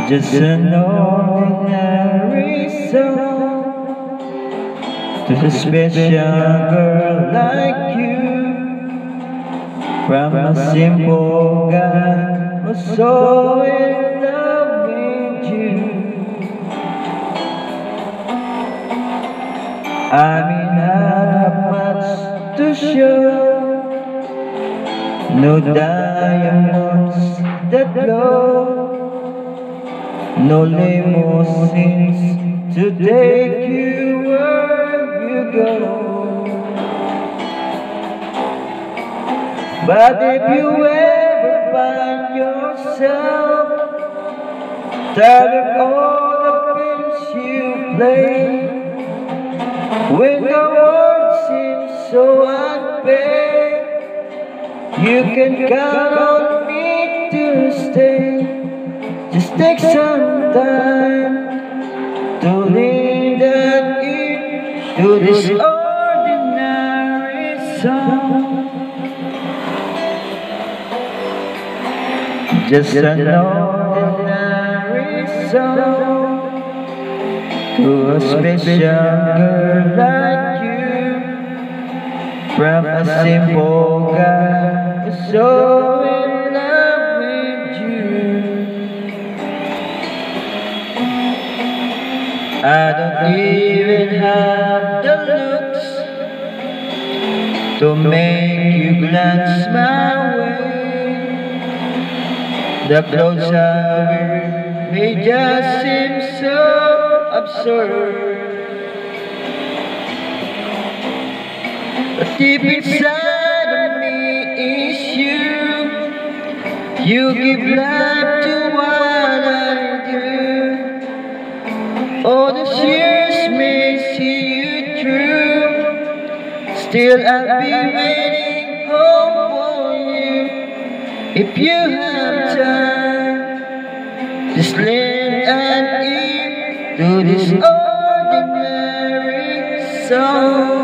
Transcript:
Just an ordinary song to a special girl like you, from a simple guy who's so in love with you. I mean, I have much to show, no diamonds that glow, no limousines to take you where you go. But if you ever find yourself tired of all the games you play, when the world seems so unfair, you can count on me to stay. Just take some time to lean that into this ordinary song. Just an ordinary song to a special girl like you, from a simple guy who's so in love with you. I don't even have the looks to make you glance my way. The clothes I wear may just seem so absurd, but deep inside of me is you. You give life to what I do. All the years may see you through, still I'll be waiting home for you. If you have time, just lend an ear to this ordinary song.